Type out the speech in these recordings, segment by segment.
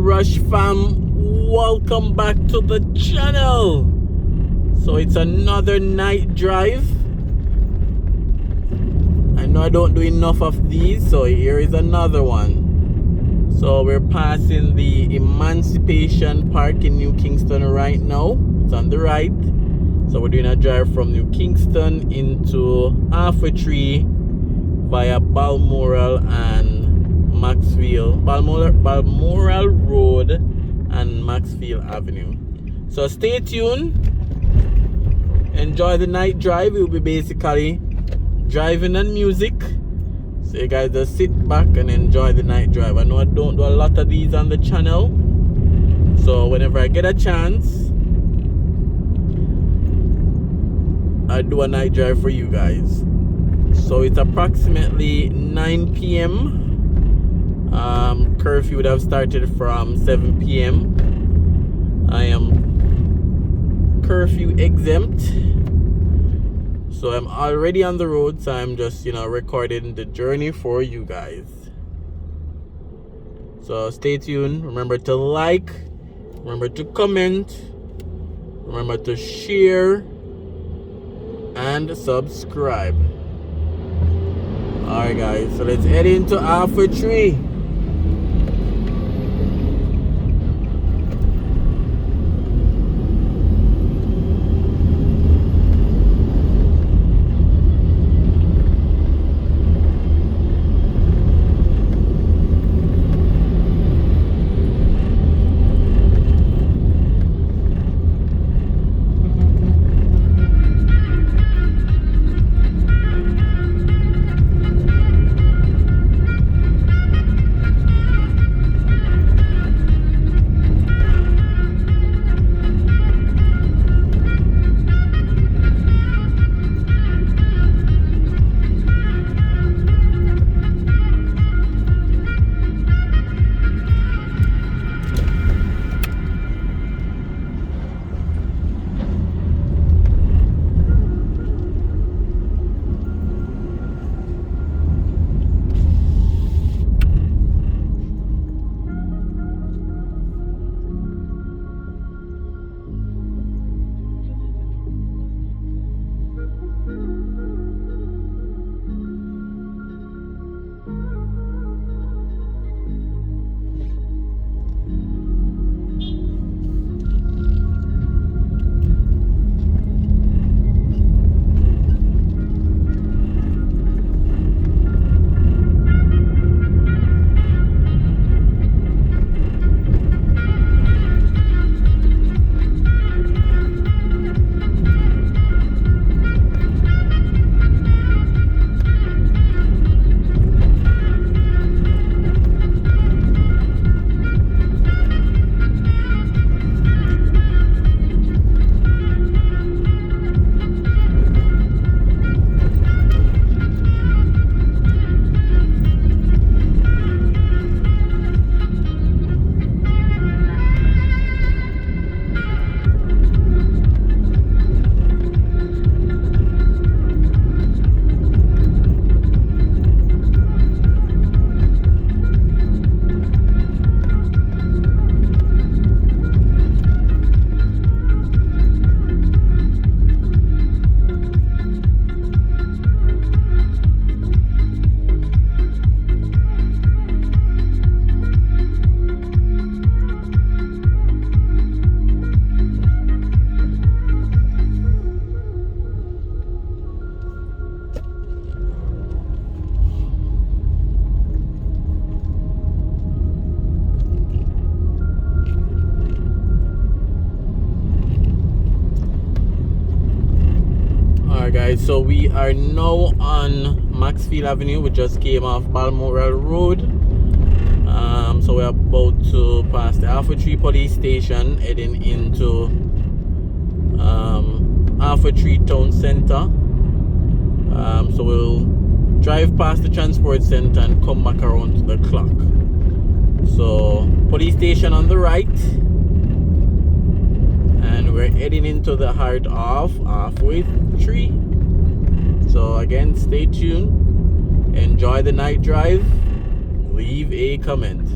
Rush fam, welcome back to the channel. So it's another night drive. I know I don't do enough of these, so here is another one. So we're passing the Emancipation Park in New Kingston right now. It's on the right. So we're doing a drive from New Kingston into Half-Way-Tree via Balmoral and Maxfield, Balmoral Road and Maxfield Avenue. So stay tuned, enjoy the night drive. We'll be basically driving and music, so you guys just sit back and enjoy the night drive. I know I don't do a lot of these on the channel, so whenever I get a chance, I do a night drive for you guys. So it's approximately 9 p.m. Curfew would have started from 7 p.m. I am curfew exempt, so I'm already on the road, so I'm just recording the journey for you guys. So stay tuned. Remember to like, remember to comment, remember to share and subscribe. Alright guys, so let's head into Half-Way-Tree. Guys, so we are now on Maxfield Avenue. We just came off Balmoral Road, so we're about to pass the Half-Way-Tree police station, heading into Half-Way-Tree town center. So we'll drive past the transport center and come back around to the clock. So police station on the right, and we're heading into the heart of Half-Way-Tree. So again, stay tuned, enjoy the night drive, leave a comment.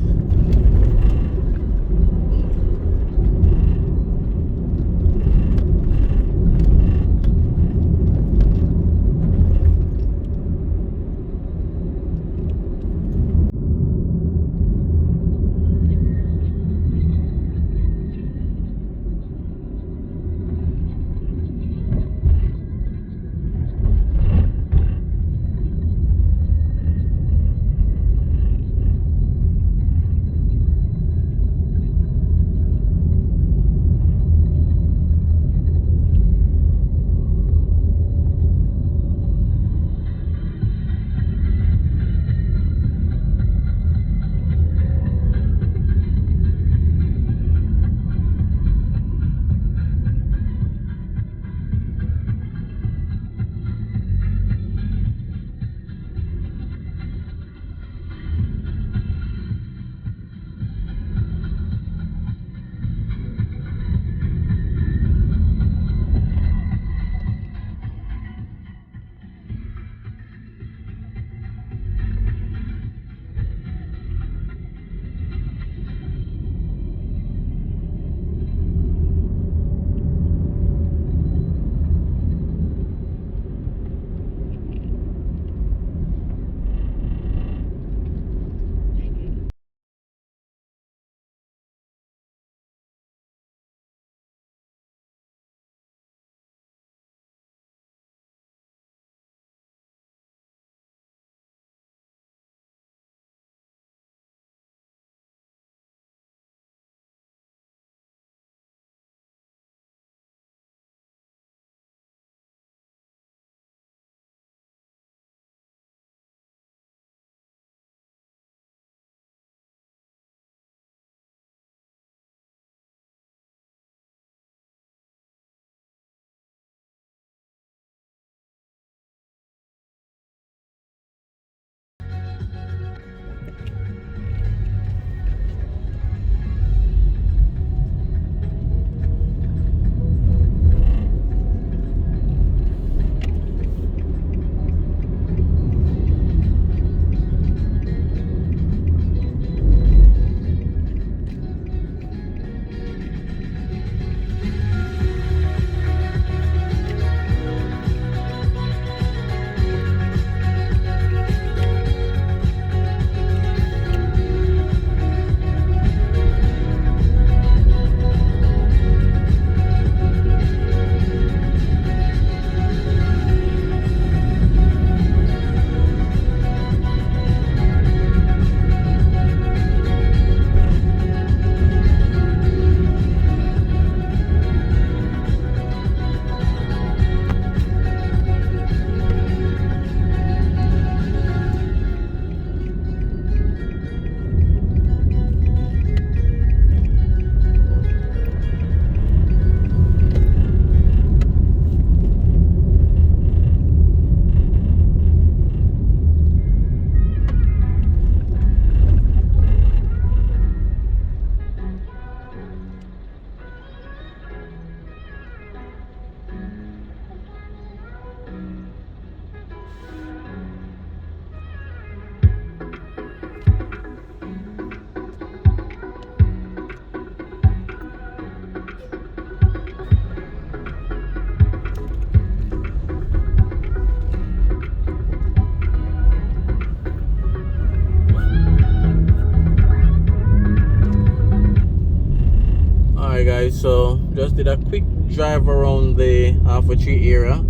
guys, so just did a quick drive around the halfway tree area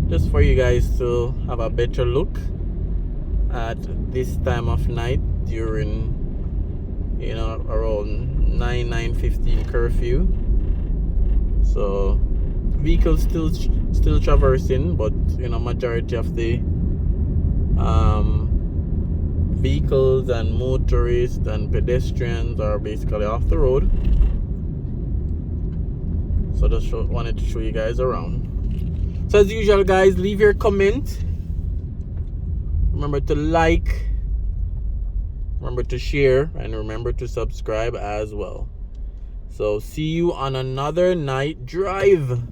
just for you guys to have a better look at this time of night during, you know, around 9:15 curfew. So vehicles still traversing, but you know, majority of the vehicles and motorists and pedestrians are basically off the road. So just wanted to show you guys around. So as usual, guys, leave your comment. Remember to like, remember to share, and remember to subscribe as well. So see you on another night drive.